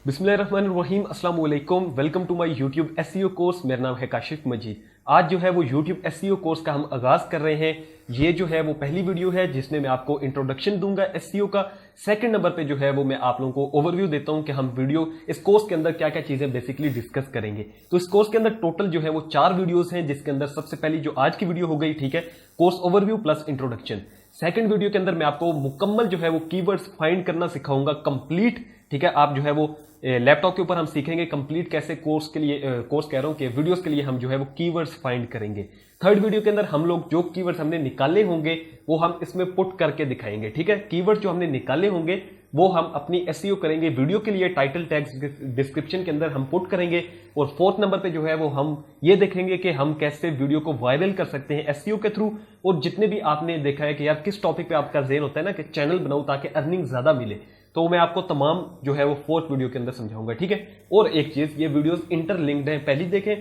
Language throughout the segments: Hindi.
बिस्मिल्लाहिर्रहमानिर्रहीम, अस्सलाम वालेकुम। Welcome to my YouTube SEO course. मेरा नाम है काशिफ मजीद। आज जो है वो यूट्यूब एसईओ कोर्स का हम आगाज कर रहे हैं। ये जो है वो पहली वीडियो है जिसमें मैं आपको इंट्रोडक्शन दूंगा एसईओ का। सेकंड नंबर पे जो है वो मैं आप लोगों को ओवरव्यू देता हूं कि हम वीडियो इस कोर्स के अंदर क्या क्या चीजें बेसिकली डिस्कस करेंगे। तो इस कोर्स के अंदर टोटल जो है वो 4 वीडियोस हैं, जिसके अंदर सबसे पहली जो आज की वीडियो हो गई, ठीक है, course overview plus introduction. Second video के अंदर मैं आपको मुकम्मल जो है वो कीवर्ड्स फाइंड करना सिखाऊंगा कंप्लीट, ठीक है। आप जो है वो लैपटॉप के ऊपर हम सीखेंगे कंप्लीट कैसे कोर्स के लिए कोर्स कह रहा हूं कि वीडियोस के लिए हम जो है वो कीवर्ड्स फाइंड करेंगे। थर्ड वीडियो के अंदर हम लोग जो कीवर्ड्स हमने निकाले होंगे वो हम इसमें पुट करके दिखाएंगे, ठीक है। कीवर्ड जो हमने निकाले होंगे वो हम अपनी एसईओ करेंगे वीडियो के लिए, टाइटल टैग्स डिस्क्रिप्शन के अंदर हम पुट करेंगे। और फोर्थ नंबर पे जो है वो हम ये देखेंगे कि हम कैसे वीडियो को वायरल कर सकते हैं एसईओ के थ्रू। और जितने भी आपने देखा है कि यार किस टॉपिक पे आपका ज़हन होता है ना कि चैनल बनाऊं ताकि अर्निंग ज्यादा मिले, तो मैं आपको तमाम जो है वो फोर्थ वीडियो के अंदर समझाऊंगा, ठीक है। और एक चीज, ये वीडियोस इंटरलिंक्ड हैं, पहली देखें,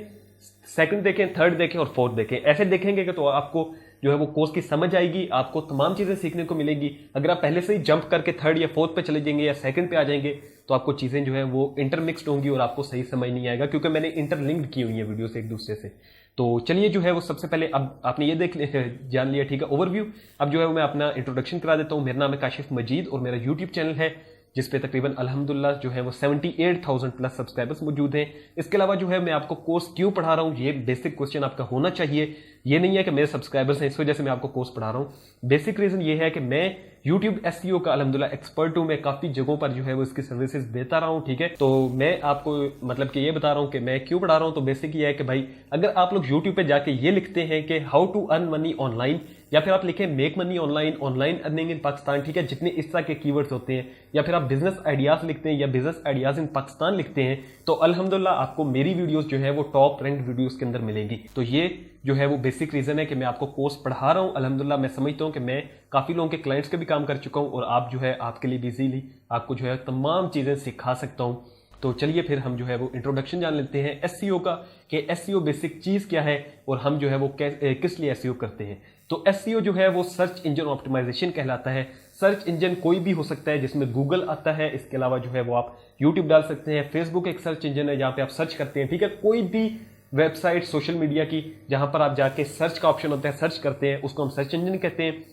सेकंड देखें, थर्ड देखें और फोर्थ देखें। ऐसे देखेंगे कि तो आपको जो है वो कोर्स की समझ आएगी, आपको तमाम चीजें सीखने को मिलेगी। अगर आप पहले से ही जंप करके थर्ड या फोर्थ पे चले जाएंगे या सेकंड पे आ जाएंगे तो आपको चीजें जो है वो इंटरमिक्स्ड होंगी और आपको सही समझ नहीं आएगा, क्योंकि मैंने इंटरलिंक्ड की हुई है वीडियोस एक दूसरे से। तो चलिए जो है वो सबसे पहले अब आपने ये जान लिया, ठीक है, ओवरव्यू। अब जो है मैं अपना इंट्रोडक्शन करा देता हूँ। मेरा नाम है काशिफ मजीद और मेरा यूट्यूब चैनल है जिसपे तकरीबन अल्हम्दुलिल्लाह जो है वो 78,000 प्लस सब्सक्राइबर्स मौजूद हैं। इसके अलावा जो है मैं आपको कोर्स क्यों पढ़ा रहा हूँ, ये बेसिक क्वेश्चन आपका होना चाहिए। ये नहीं है कि मेरे सब्सक्राइबर्स हैं इस वजह से मैं आपको कोर्स पढ़ा रहा हूँ। बेसिक रीजन ये है कि मैं यूट्यूब एसईओ का अल्हम्दुलिल्लाह एक्सपर्ट हूँ। मैं काफी जगहों पर जो है वो इसकी सर्विसेज देता रहा हूँ, ठीक है। तो मैं आपको मतलब कि ये बता रहा हूँ कि मैं क्यों पढ़ा रहा हूँ। तो बेसिक ये है कि भाई अगर आप लोग यूट्यूब पे जाके ये लिखते हैं कि how to earn money online, या फिर आप लिखें make money online, online earning in Pakistan, ठीक है, जितने इस तरह के कीवर्ड्स होते हैं, या फिर आप बिजनेस आइडियाज लिखते हैं या बिजनेस आइडियाज इन पाकिस्तान लिखते हैं, तो अल्हम्दुलिल्लाह आपको मेरी वीडियोस जो है वो टॉप रैंक वीडियोस के अंदर मिलेंगी। तो ये जो है वो बेसिक रीजन है कि मैं आपको कोर्स पढ़ा रहा हूं। अल्हम्दुलिल्लाह मैं समझता हूं कि मैं काफी लोगों के क्लाइंट्स के भी काम कर चुका हूं और आप जो है आपके लिए भी इजीली आपको जो है तमाम चीजें सिखा सकता हूं। तो चलिए फिर हम जो है वो इंट्रोडक्शन जान लेते हैं एसईओ का, कि एसईओ बेसिक चीज क्या है और हम जो है वो किस लिए एसईओ करते हैं। तो एसईओ जो है वो सर्च इंजन ऑप्टिमाइजेशन कहलाता है। सर्च इंजन कोई भी हो सकता है जिसमें गूगल आता है, इसके अलावा जो है वो आप यूट्यूब डाल सकते हैं, फेसबुक एक सर्च इंजन है जहां पे आप सर्च करते हैं, ठीक है। कोई भी वेबसाइट सोशल मीडिया की जहां पर आप जाके सर्च का ऑप्शन होता है, सर्च करते हैं, उसको हम सर्च इंजन कहते हैं।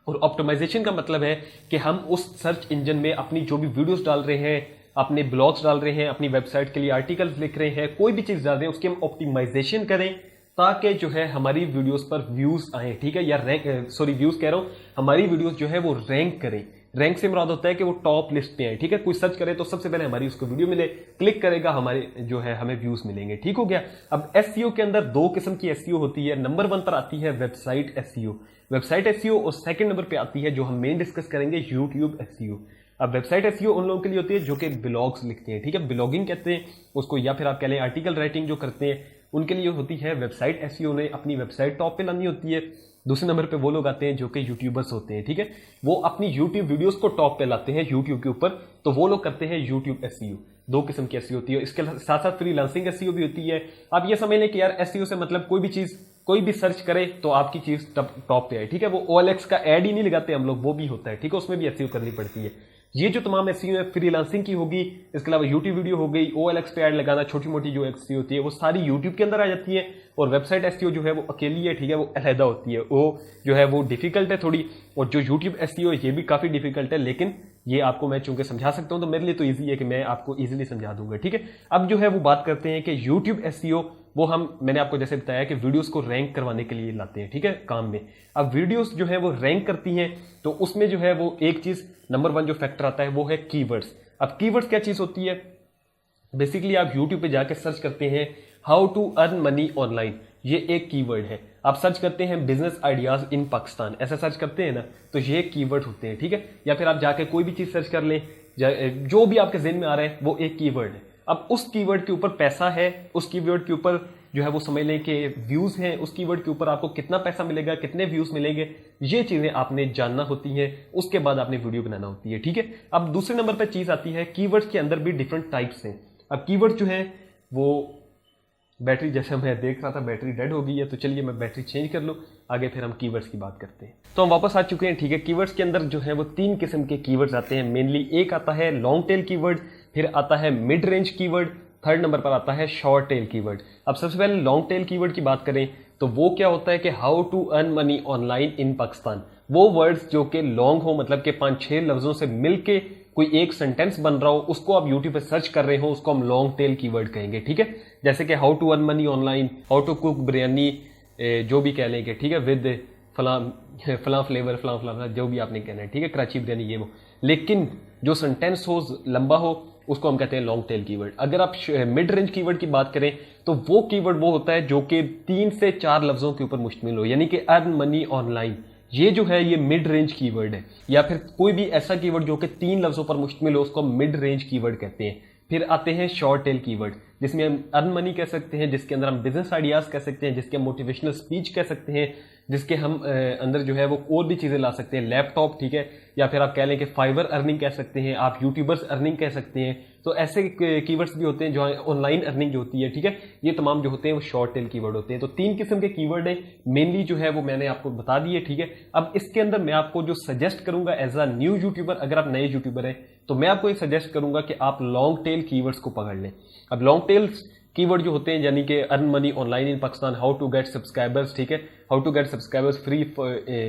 और ऑप्टिमाइजेशन का मतलब है कि हम उस सर्च इंजन में अपनी जो भी वीडियोस डाल रहे हैं, अपने ब्लॉग्स डाल रहे हैं, अपनी वेबसाइट के लिए आर्टिकल्स लिख रहे हैं, कोई भी चीज डाल रहे हैं, उसकी हम ऑप्टिमाइजेशन करें ताकि जो है हमारी वीडियोस पर व्यूज आए, ठीक है, या रैंक, सॉरी व्यूज कह रहा हूं, हमारी वीडियोस जो है वो रैंक करें। रैंक से मुराद होता है कि वो टॉप लिस्ट पे आए, ठीक है। कोई सर्च करे तो सबसे पहले हमारी उसको वीडियो मिले, क्लिक करेगा, हमारे जो है हमें व्यूज मिलेंगे, ठीक हो गया। अब एसईओ के अंदर 2 किस्म की एसईओ होती है। नंबर 1 पर आती है वेबसाइट एसईओ, वेबसाइट एसईओ, और सेकंड नंबर पे आती है जो हम मेन डिस्कस करेंगे यूट्यूब एसईओ। अब वेबसाइट एसईओ उन लोगों के लिए होती है जो कि ब्लॉग्स लिखते हैं, ठीक है, ब्लॉगिंग कहते हैं उसको, या फिर आप कह लें आर्टिकल राइटिंग जो करते हैं, उनके लिए होती है वेबसाइट एसईओ। ने अपनी वेबसाइट टॉप पे लानी होती है। दूसरे नंबर पे वो लोग आते हैं जो कि यूट्यूबर्स होते हैं, ठीक है, वो अपनी यूट्यूब वीडियोस को टॉप पे लाते हैं यूट्यूब के ऊपर, तो वो लोग करते हैं यूट्यूब एसईओ। 2 किस्म की एसईओ होती है। इसके साथ साथ फ्रीलांसिंग एसईओ भी होती है। आप ये समझ लें कि यार एसईओ से मतलब कोई भी चीज, कोई भी सर्च करे तो आपकी चीज टॉप पे आए, ठीक है। वो OLX का एड ही नहीं लगाते हम लोग, वो भी होता है, ठीक है, उसमें भी एसईओ करनी पड़ती है। ये जो तमाम एसईओ है फ्रीलांसिंग की होगी, इसके अलावा यूट्यूब वीडियो हो गई, OLX पे ऐड लगाना, छोटी मोटी जो एसईओ होती है वो सारी यूट्यूब के अंदर आ जाती है। और वेबसाइट एसईओ जो है वो अकेली है, ठीक है, वो अलहदा होती है, वो जो है वो डिफिकल्ट है थोड़ी। और जो यूट्यूब एसईओ है ये भी काफी डिफिकल्ट है, लेकिन ये आपको मैं चूंकि समझा सकता हूं तो मेरे लिए तो ईजी है कि मैं आपको ईजिली समझा दूंगा, ठीक है। अब जो है वो बात करते हैं कि यूट्यूब एसईओ, वो मैंने आपको जैसे बताया कि वीडियोस को रैंक करवाने के लिए लाते हैं, ठीक है, काम में। अब वीडियोस जो है वो रैंक करती हैं तो उसमें जो है वो एक चीज नंबर 1 जो फैक्टर आता है वो है कीवर्ड्स। अब कीवर्ड्स क्या चीज होती है? बेसिकली आप यूट्यूब पे जाके सर्च करते हैं how to earn money online, ये एक कीवर्ड है। आप सर्च करते हैं बिजनेस आइडियाज इन पाकिस्तान, ऐसा सर्च करते हैं ना, तो ये कीवर्ड होते हैं, ठीक है। या फिर आप जाके कोई भी चीज सर्च कर लें, जो भी आपके ज़हन में आ रहा है वो एक कीवर्ड है। अब उस कीवर्ड के ऊपर पैसा है, उस कीवर्ड के ऊपर जो है वो समझ लें कि व्यूज हैं, उस कीवर्ड के ऊपर आपको कितना पैसा मिलेगा, कितने व्यूज मिलेंगे, ये चीजें आपने जानना होती हैं। उसके बाद आपने वीडियो बनाना होती है, ठीक है। अब दूसरे नंबर पर चीज आती है कीवर्ड्स के अंदर भी डिफरेंट टाइप्स हैं। अब कीवर्ड जो है वो बैटरी, जैसे मैं देख रहा था बैटरी डेड हो गई है, तो चलिए मैं बैटरी चेंज कर लूँ, आगे फिर हम कीवर्ड्स की बात करते हैं। तो हम वापस आ चुके हैं, ठीक है। कीवर्ड्स के अंदर जो है वो 3 किस्म के कीवर्ड्स आते हैं मेनली। एक आता है लॉन्ग टेल कीवर्ड, फिर आता है mid range keyword, third number पर आता है शॉर्ट टेल कीवर्ड। अब सबसे पहले लॉन्ग टेल कीवर्ड की बात करें तो वो क्या होता है कि how to earn money online in Pakistan. वो वर्ड्स जो कि लॉन्ग हो, मतलब कि 5-6 लफ्जों से मिलके कोई एक सेंटेंस बन रहा हो, उसको आप यूट्यूब पे सर्च कर रहे हो, उसको हम लॉन्ग टेल कीवर्ड कहेंगे, ठीक है। जैसे कि how to earn money online, how to cook biryani, जो भी कह लेंगे, ठीक है, विद फला फ्लेवर, फला जो भी आपने कहना है, ठीक है, कराची बिरयानी, ये वो। लेकिन जो सेंटेंस हो, लंबा हो, उसको हम कहते हैं लॉन्ग टेल कीवर्ड। अगर आप मिड रेंज कीवर्ड की बात करें तो वो कीवर्ड वो होता है जो कि 3 से 4 लफ्जों के ऊपर मुश्तमिल हो, यानी कि अर्न मनी ऑनलाइन। ये जो है ये मिड रेंज कीवर्ड है। या फिर कोई भी ऐसा कीवर्ड जो कि 3 लफ्जों पर मुश्तमिल हो, उसको मिड रेंज कीवर्ड कहते हैं। फिर आते हैं शॉर्ट टेल कीवर्ड, जिसमें हम अर्न मनी कह सकते हैं, जिसके अंदर हम बिजनेस आइडियाज कह सकते हैं, जिसके हम मोटिवेशनल स्पीच कह सकते हैं, जिसके हम अंदर जो है वो और भी चीजें ला सकते हैं, लैपटॉप, ठीक है, या फिर आप कह लें कि फाइवर अर्निंग कह सकते हैं, आप यूट्यूबर्स अर्निंग कह सकते हैं। तो ऐसे कीवर्ड्स भी होते हैं जो ऑनलाइन अर्निंग जो होती है, ठीक है, ये तमाम जो होते हैं वो शॉर्ट टेल कीवर्ड होते हैं। तो 3 किस्म के कीवर्ड है मेनली जो है वो मैंने आपको बता दिए, ठीक है। अब इसके अंदर मैं आपको जो सजेस्ट करूंगा एज अ न्यू यूट्यूबर, अगर आप नए यूट्यूबर हैं तो मैं आपको ये सजेस्ट करूंगा कि आप लॉन्ग टेल कीवर्ड्स को पकड़ लें। अब लॉन्ग टेल कीवर्ड जो होते हैं यानी कि earn money online in Pakistan, how to get subscribers, ठीक है, how to get subscribers free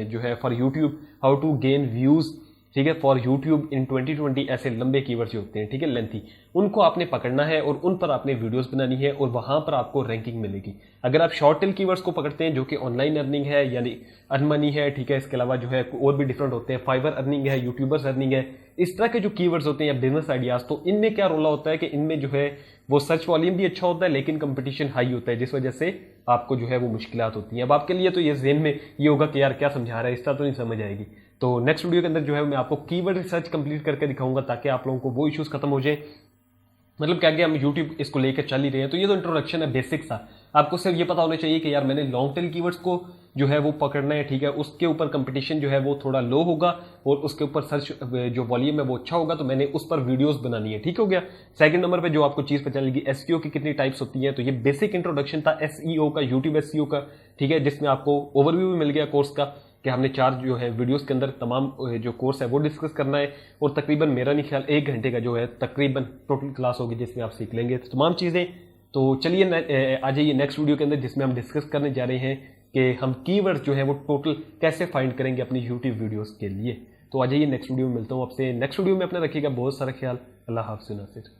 जो है for YouTube, how to gain views, ठीक है, फॉर यूट्यूब इन 2020, ऐसे लंबे कीवर्ड्स जो होते हैं, ठीक है, लेंथी, उनको आपने पकड़ना है और उन पर आपने वीडियोस बनानी है और वहां पर आपको रैंकिंग मिलेगी। अगर आप शॉर्ट टेल कीवर्ड्स को पकड़ते हैं जो कि ऑनलाइन अर्निंग है यानी अर्न मनी है, ठीक है, इसके अलावा जो है और भी डिफरेंट होते हैं, फाइवर अर्निंग है, यूट्यूबर्स अर्निंग है, इस तरह के जो कीवर्ड्स होते हैं या बिजनेस आइडियाज, तो इनमें क्या रोला होता है कि इनमें जो है वो सर्च वॉल्यूम भी अच्छा होता है लेकिन कंपटीशन हाई होता है, जिस वजह से आपको जो है वो मुश्किलात होती हैं। अब आपके लिए तो ये ज़हन में ये होगा कि यार क्या समझा रहा है, इस तरह तो नहीं समझ आएगी। तो नेक्स्ट वीडियो के अंदर जो है मैं आपको कीवर्ड रिसर्च कंप्लीट करके दिखाऊंगा ताकि आप लोगों को वो इश्यूज खत्म हो जाए। मतलब क्या हम यूट्यूब इसको लेकर चल ही रहे हैं। तो ये तो इंट्रोडक्शन है, बेसिक सा। आपको सिर्फ ये पता होना चाहिए कि यार मैंने लॉन्ग टेल कीवर्ड्स को जो है वो पकड़ना है, ठीक है, उसके ऊपर कंपटीशन जो है वो थोड़ा लो होगा और उसके ऊपर सर्च जो वॉल्यूम है वो अच्छा होगा, तो मैंने उस पर वीडियोस बनानी है, ठीक हो गया। सेकंड नंबर पे जो आपको चीज पता चलेगी एसईओ की कितनी टाइप्स होती हैं, तो ये बेसिक इंट्रोडक्शन था एसईओ का, यूट्यूब एसईओ का, ठीक है, जिसमें आपको ओवरव्यू भी मिल गया कोर्स का कि हमने 4 जो है वीडियोस के अंदर तमाम जो कोर्स है वो डिस्कस करना है और तकरीबन मेरा नहीं ख्याल 1 घंटे का जो है तकरीबन टोटल क्लास होगी जिसमें आप सीख लेंगे तो तमाम चीज़ें। तो चलिए आ जाइए नेक्स्ट वीडियो के अंदर जिसमें हम डिस्कस करने जा रहे हैं कि हम कीवर्ड्स जो है वो टोटल कैसे फाइंड करेंगे अपनी यूट्यूब वीडियोस के लिए। तो आ जाइए नेक्स्ट वीडियो में मिलता हूँ आपसे। नेक्स्ट वीडियो में अपना रखिएगा बहुत सारा ख्याल। अल्लाह हाफ़िज़ नासिर।